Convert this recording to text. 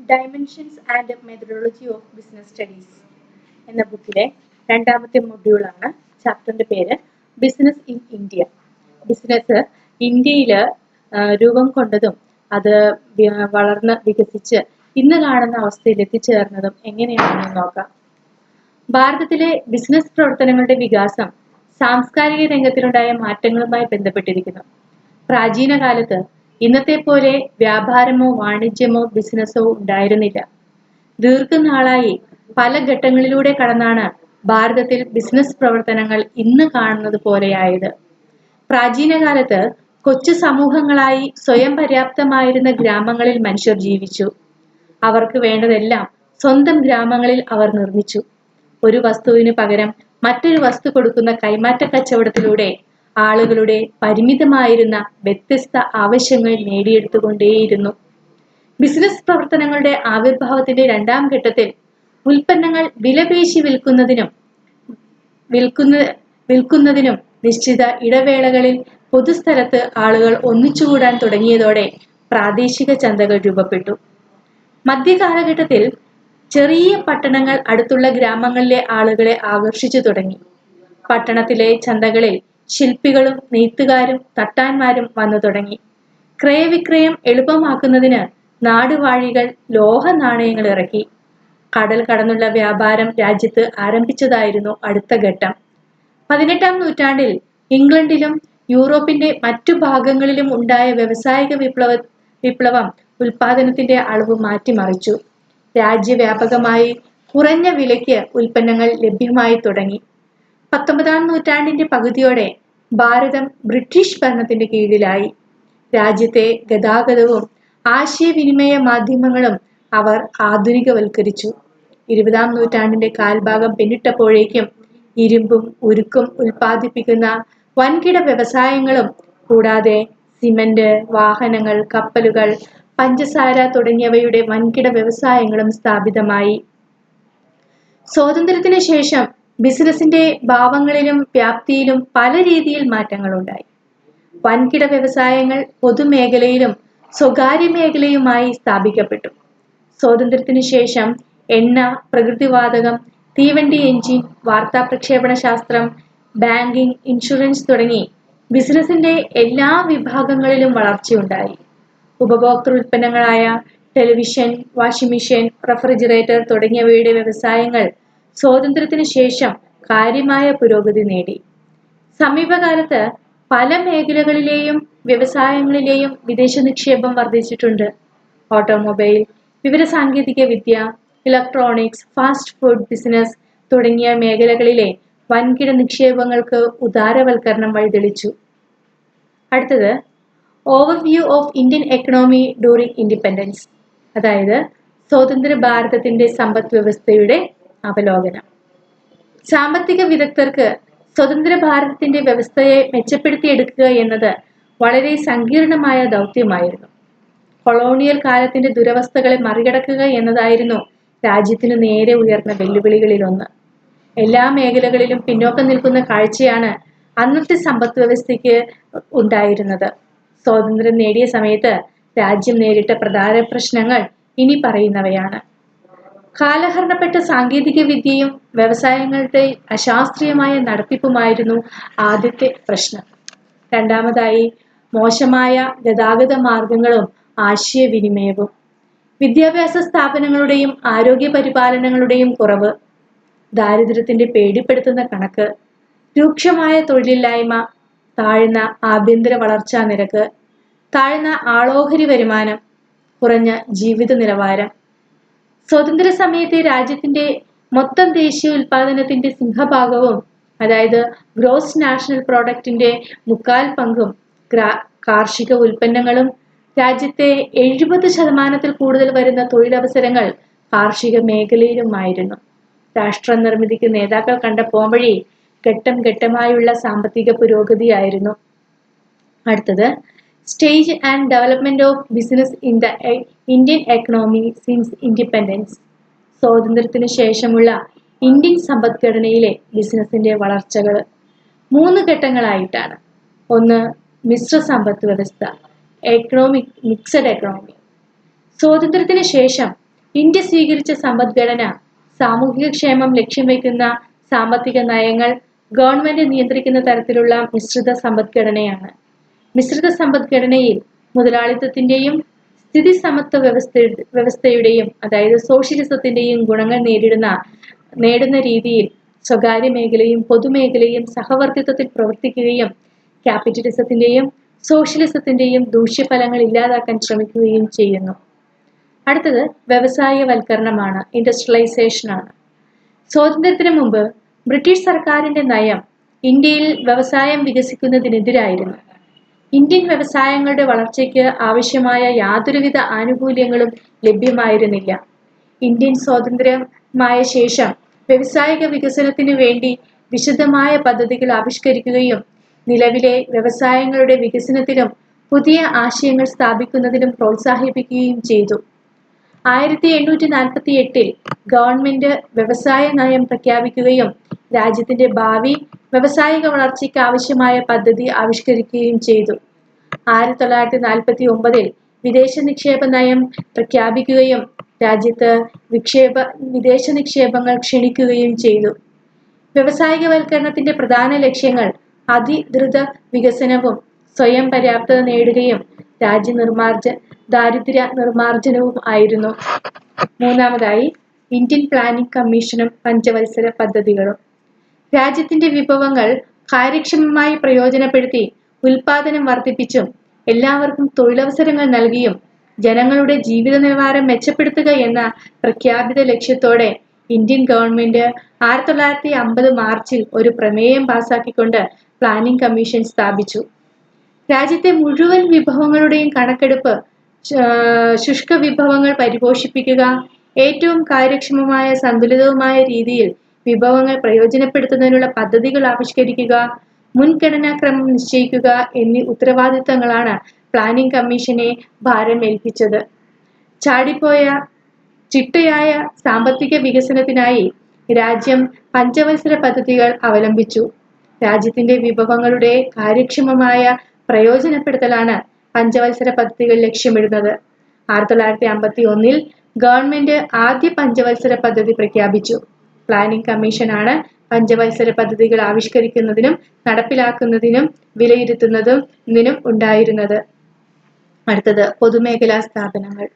Dimensions and methodology of business studies എന്ന ബുക്കിലെ രണ്ടാമത്തെ മൊഡ്യൂളാണ്. ചാപ്റ്ററിന്റെ പേര് ബിസിനസ് ഇൻ ഇന്ത്യ. ബിസിനസ് ഇന്ത്യയിൽ രൂപം കൊണ്ടതും അത് വളർന്ന് വികസിച്ച് ഇന്ന് കാണുന്ന അവസ്ഥയിൽ എത്തിച്ചേർന്നതും എങ്ങനെയാണെന്ന് നോക്കാം. ഭാരതത്തിലെ ബിസിനസ് പ്രവർത്തനങ്ങളുടെ വികാസം സാംസ്കാരിക രംഗത്തിലുണ്ടായ മാറ്റങ്ങളുമായി ബന്ധപ്പെട്ടിരിക്കുന്നു. പ്രാചീന കാലത്ത് ഇന്നത്തെ പോലെ വ്യാപാരമോ വാണിജ്യമോ ബിസിനസ്സോ ഉണ്ടായിരുന്നില്ല. ദീർഘനാളായി പല ഘട്ടങ്ങളിലൂടെ കടന്നാണ് ഭാരതത്തിൽ ബിസിനസ് പ്രവർത്തനങ്ങൾ ഇന്ന് കാണുന്നത് പോലെയായത്. പ്രാചീന കാലത്ത് കൊച്ചു സമൂഹങ്ങളായി സ്വയം പര്യാപ്തമായിരുന്ന ഗ്രാമങ്ങളിൽ മനുഷ്യർ ജീവിച്ചു. അവർക്ക് വേണ്ടതെല്ലാം സ്വന്തം ഗ്രാമങ്ങളിൽ അവർ നിർമ്മിച്ചു. ഒരു വസ്തുവിന് പകരം മറ്റൊരു വസ്തു കൊടുക്കുന്ന കൈമാറ്റ കച്ചവടത്തിലൂടെ ആളുകളുടെ പരിമിതമായിരുന്ന വ്യത്യസ്ത ആവശ്യങ്ങൾ നേടിയെടുത്തുകൊണ്ടേയിരുന്നു. ബിസിനസ് പ്രവർത്തനങ്ങളുടെ ആവിർഭാവത്തിന്റെ രണ്ടാം ഘട്ടത്തിൽ ഉൽപ്പന്നങ്ങൾ വിലപേശി വിൽക്കുന്നതിനും നിശ്ചിത ഇടവേളകളിൽ പൊതുസ്ഥലത്ത് ആളുകൾ ഒന്നിച്ചുകൂടാൻ തുടങ്ങിയതോടെ പ്രാദേശിക ചന്തകൾ രൂപപ്പെട്ടു. മധ്യകാലഘട്ടത്തിൽ ചെറിയ പട്ടണങ്ങൾ അടുത്തുള്ള ഗ്രാമങ്ങളിലെ ആളുകളെ ആകർഷിച്ചു തുടങ്ങി. പട്ടണത്തിലെ ചന്തകളിൽ ശില്പികളും നെയ്ത്തുകാരും തട്ടാന്മാരും വന്നു തുടങ്ങി. ക്രയവിക്രയം എളുപ്പമാക്കുന്നതിന് നാടുവാഴികൾ ലോഹ നാണയങ്ങൾ ഇറക്കി. കടൽ കടന്നുള്ള വ്യാപാരം രാജ്യത്ത് ആരംഭിച്ചതായിരുന്നു അടുത്ത ഘട്ടം. 18-ാം നൂറ്റാണ്ടിൽ ഇംഗ്ലണ്ടിലും യൂറോപ്പിന്റെ മറ്റു ഭാഗങ്ങളിലും ഉണ്ടായ വ്യാവസായിക വിപ്ലവം ഉൽപാദനത്തിന്റെ അളവ് മാറ്റിമറിച്ചു. രാജ്യവ്യാപകമായി കുറഞ്ഞ വിലയ്ക്ക് ഉൽപ്പന്നങ്ങൾ ലഭ്യമായി തുടങ്ങി. 19-ാം നൂറ്റാണ്ടിന്റെ പകുതിയോടെ ഭാരതം ബ്രിട്ടീഷ് ഭരണത്തിന്റെ കീഴിലായി. രാജ്യത്തെ ഗതാഗതവും ആശയവിനിമയ മാധ്യമങ്ങളും അവർ ആധുനികവൽക്കരിച്ചു. 20-ാം നൂറ്റാണ്ടിന്റെ കാൽഭാഗം പിന്നിട്ടപ്പോഴേക്കും ഇരുമ്പും ഉരുക്കും ഉൽപ്പാദിപ്പിക്കുന്ന വൻകിട വ്യവസായങ്ങളും കൂടാതെ സിമന്റ്, വാഹനങ്ങൾ, കപ്പലുകൾ, പഞ്ചസാര തുടങ്ങിയവയുടെ വൻകിട വ്യവസായങ്ങളും സ്ഥാപിതമായി. സ്വാതന്ത്ര്യത്തിന് ശേഷം ബിസിനസിന്റെ ഭാവങ്ങളിലും വ്യാപ്തിയിലും പല രീതിയിൽ മാറ്റങ്ങളുണ്ടായി. വൻകിട വ്യവസായങ്ങൾ പൊതുമേഖലയിലും സ്വകാര്യ മേഖലയുമായി സ്ഥാപിക്കപ്പെട്ടു. സ്വാതന്ത്ര്യത്തിന് ശേഷം എണ്ണ, പ്രകൃതിവാതകം, തീവണ്ടി എഞ്ചിൻ, വാർത്താ പ്രക്ഷേപണ ശാസ്ത്രം, ബാങ്കിംഗ്, ഇൻഷുറൻസ് തുടങ്ങി ബിസിനസിന്റെ എല്ലാ വിഭാഗങ്ങളിലും വളർച്ചയുണ്ടായി. ഉപഭോക്തൃ ഉൽപ്പന്നങ്ങളായ ടെലിവിഷൻ, വാഷിംഗ് മെഷീൻ, റെഫ്രിജറേറ്റർ തുടങ്ങിയവയുടെ വ്യവസായങ്ങൾ സ്വാതന്ത്ര്യത്തിന് ശേഷം കാര്യമായ പുരോഗതി നേടി. സമീപകാലത്ത് പല മേഖലകളിലെയും വ്യവസായങ്ങളിലെയും വിദേശ നിക്ഷേപം വർദ്ധിച്ചിട്ടുണ്ട്. ഓട്ടോമൊബൈൽ, വിവരസാങ്കേതിക വിദ്യ, ഇലക്ട്രോണിക്സ്, ഫാസ്റ്റ് ഫുഡ് ബിസിനസ് തുടങ്ങിയ മേഖലകളിലെ വൻകിട നിക്ഷേപങ്ങൾക്ക് ഉദാരവൽക്കരണം വഴിതെളിച്ചു. അടുത്തത് overview of Indian economy during independence, അതായത് സ്വതന്ത്ര ഭാരതത്തിന്റെ സമ്പദ് വ്യവസ്ഥയുടെ അവലോകനം. സാമ്പത്തിക വിദഗ്ധർക്ക് സ്വതന്ത്ര ഭാരതത്തിന്റെ വ്യവസ്ഥയെ മെച്ചപ്പെടുത്തിയെടുക്കുക എന്നത് വളരെ സങ്കീർണമായ ദൗത്യമായിരുന്നു. കൊളോണിയൽ കാലത്തിന്റെ ദുരവസ്ഥകളെ മറികടക്കുക എന്നതായിരുന്നു രാജ്യത്തിനു നേരെ ഉയർന്ന വെല്ലുവിളികളിലൊന്ന്. എല്ലാ മേഖലകളിലും പിന്നോക്കം നിൽക്കുന്ന കാഴ്ചയാണ് അന്നത്തെ സമ്പദ് വ്യവസ്ഥയ്ക്ക് ഉണ്ടായിരുന്നത്. സ്വാതന്ത്ര്യം നേടിയ സമയത്ത് രാജ്യം നേരിട്ട പ്രധാന പ്രശ്നങ്ങൾ ഇനി പറയുന്നവയാണ്. കാലഹരണപ്പെട്ട സാങ്കേതിക വിദ്യയും വ്യവസായങ്ങളുടെ അശാസ്ത്രീയമായ നടത്തിപ്പുമായിരുന്നു ആദ്യത്തെ പ്രശ്നം. രണ്ടാമതായി മോശമായ ഗതാഗത മാർഗങ്ങളും ആശയവിനിമയവും, വിദ്യാഭ്യാസ സ്ഥാപനങ്ങളുടെയും ആരോഗ്യ പരിപാലനങ്ങളുടെയും കുറവ്, ദാരിദ്ര്യത്തിന്റെ പേടിപ്പെടുത്തുന്ന കണക്ക്, രൂക്ഷമായ തൊഴിലില്ലായ്മ, താഴ്ന്ന ആഭ്യന്തര വളർച്ചാ നിരക്ക്, താഴ്ന്ന ആളോഹരി വരുമാനം, കുറഞ്ഞ ജീവിത നിലവാരം. സ്വാതന്ത്ര്യ സമയത്തെ രാജ്യത്തിന്റെ മൊത്തം ദേശീയ ഉൽപാദനത്തിന്റെ സിംഹഭാഗവും, അതായത് ഗ്രോസ് നാഷണൽ പ്രോഡക്റ്റിന്റെ 1/4 പങ്കും കാർഷിക ഉൽപ്പന്നങ്ങളും, രാജ്യത്തെ 70% കൂടുതൽ വരുന്ന തൊഴിലവസരങ്ങൾ കാർഷിക മേഖലയിലുമായിരുന്നു. രാഷ്ട്ര നിർമ്മിതിക്ക് നേതാക്കൾ കണ്ട പോംവഴി ഘട്ടം ഘട്ടമായുള്ള സാമ്പത്തിക പുരോഗതിയായിരുന്നു. അടുത്തത് stage and development of business in the Indian economy since independence. സ്വാതന്ത്ര്യത്തിന് ശേഷമുള്ള ഇന്ത്യൻ സമ്പദ്ഘടനയിലെ ബിസിനസിന്റെ വളർച്ചകൾ 3 ഘട്ടങ്ങളായിട്ടാണ്. ഒന്ന്, മിശ്ര സമ്പദ് വ്യവസ്ഥ, മിക്സഡ് എക്കണോമി. സ്വാതന്ത്ര്യത്തിന് ശേഷം ഇന്ത്യ സ്വീകരിച്ച സമ്പദ്ഘടന സാമൂഹിക ക്ഷേമം ലക്ഷ്യം വയ്ക്കുന്ന സാമ്പത്തിക നയങ്ങൾ ഗവൺമെന്റ് നിയന്ത്രിക്കുന്ന തരത്തിലുള്ള മിശ്രിത സമ്പദ്ഘടനയാണ്. മിശ്രിത സമ്പദ്ഘടനയിൽ മുതലാളിത്തത്തിന്റെയും സ്ഥിതി സമത്വ വ്യവസ്ഥയുടെയും അതായത് സോഷ്യലിസത്തിന്റെയും ഗുണങ്ങൾ നേടുന്ന രീതിയിൽ സ്വകാര്യ മേഖലയും പൊതുമേഖലയും സഹവർത്തിത്വത്തിൽ പ്രവർത്തിക്കുകയും ക്യാപിറ്റലിസത്തിന്റെയും സോഷ്യലിസത്തിന്റെയും ദൂഷ്യഫലങ്ങൾ ഇല്ലാതാക്കാൻ ശ്രമിക്കുകയും ചെയ്യുന്നു. അടുത്തത് വ്യവസായവൽക്കരണമാണ്, ഇൻഡസ്ട്രിയലൈസേഷനാണ്. സ്വാതന്ത്ര്യത്തിന് മുമ്പ് ബ്രിട്ടീഷ് സർക്കാരിന്റെ നയം ഇന്ത്യയിൽ വ്യവസായം വികസിക്കുന്നതിനെതിരായിരുന്നു. ഇന്ത്യൻ വ്യവസായങ്ങളുടെ വളർച്ചയ്ക്ക് ആവശ്യമായ യാതൊരുവിധ ആനുകൂല്യങ്ങളും ലഭ്യമായിരുന്നില്ല. ഇന്ത്യൻ സ്വാതന്ത്ര്യമായ ശേഷം വ്യവസായിക വികസനത്തിനു വേണ്ടി വിശദമായ പദ്ധതികൾ ആവിഷ്കരിക്കുകയും നിലവിലെ വ്യവസായങ്ങളുടെ വികസനത്തിലും പുതിയ ആശയങ്ങൾ സ്ഥാപിക്കുന്നതിലും പ്രോത്സാഹിപ്പിക്കുകയും ചെയ്തു. 1848 ഗവൺമെന്റ് വ്യവസായ നയം പ്രഖ്യാപിക്കുകയും രാജ്യത്തിന്റെ ഭാവി വ്യവസായിക വളർച്ചയ്ക്ക് ആവശ്യമായ പദ്ധതി ആവിഷ്കരിക്കുകയും ചെയ്തു. 1949 വിദേശ നിക്ഷേപ നയം പ്രഖ്യാപിക്കുകയും രാജ്യത്ത് വിദേശ നിക്ഷേപങ്ങൾ ക്ഷണിക്കുകയും ചെയ്തു. വ്യവസായികവൽക്കരണത്തിന്റെ പ്രധാന ലക്ഷ്യങ്ങൾ അതിദ്രുത വികസനവും സ്വയം പര്യാപ്തത നേടുകയും ദാരിദ്ര്യ നിർമ്മാർജ്ജനവും ആയിരുന്നു. മൂന്നാമതായി ഇന്ത്യൻ പ്ലാനിംഗ് കമ്മീഷനും പഞ്ചവത്സര പദ്ധതികളും. രാജ്യത്തിന്റെ വിഭവങ്ങൾ കാര്യക്ഷമമായി പ്രയോജനപ്പെടുത്തി ഉൽപാദനം വർദ്ധിപ്പിച്ചും എല്ലാവർക്കും തൊഴിലവസരങ്ങൾ നൽകിയും ജനങ്ങളുടെ ജീവിത നിലവാരം മെച്ചപ്പെടുത്തുക എന്ന പ്രഖ്യാപിത ലക്ഷ്യത്തോടെ ഇന്ത്യൻ ഗവൺമെന്റ് 1950 മാർച്ചിൽ ഒരു പ്രമേയം പാസാക്കിക്കൊണ്ട് പ്ലാനിംഗ് കമ്മീഷൻ സ്ഥാപിച്ചു. രാജ്യത്തെ മുഴുവൻ വിഭവങ്ങളുടെയും കണക്കെടുപ്പ്, ശുഷ്ക വിഭവങ്ങൾ പരിപോഷിപ്പിക്കുക, ഏറ്റവും കാര്യക്ഷമമായ സന്തുലിതവുമായ രീതിയിൽ വിഭവങ്ങൾ പ്രയോജനപ്പെടുത്തുന്നതിനുള്ള പദ്ധതികൾ ആവിഷ്കരിക്കുക, മുൻഗണനാക്രമം നിശ്ചയിക്കുക എന്നീ ഉത്തരവാദിത്തങ്ങളാണ് പ്ലാനിംഗ് കമ്മീഷനെ ഭാരമേൽപ്പിച്ചത്. ചിട്ടയായ സാമ്പത്തിക വികസനത്തിനായി രാജ്യം പഞ്ചവത്സര പദ്ധതികൾ അവലംബിച്ചു. രാജ്യത്തിന്റെ വിഭവങ്ങളുടെ കാര്യക്ഷമമായ പ്രയോജനപ്പെടുത്തലാണ് പഞ്ചവത്സര പദ്ധതികൾ ലക്ഷ്യമിടുന്നത്. 1951 ഗവൺമെന്റ് ആദ്യ പഞ്ചവത്സര പദ്ധതി പ്രഖ്യാപിച്ചു. പ്ലാനിംഗ് കമ്മീഷനാണ് പഞ്ചവത്സര പദ്ധതികൾ ആവിഷ്കരിക്കുന്നതിനും നടപ്പിലാക്കുന്നതിനും വിലയിരുത്തുന്നതിനും ഉണ്ടായിരുന്നത്. അടുത്തത് പൊതുമേഖലാ സ്ഥാപനങ്ങൾ.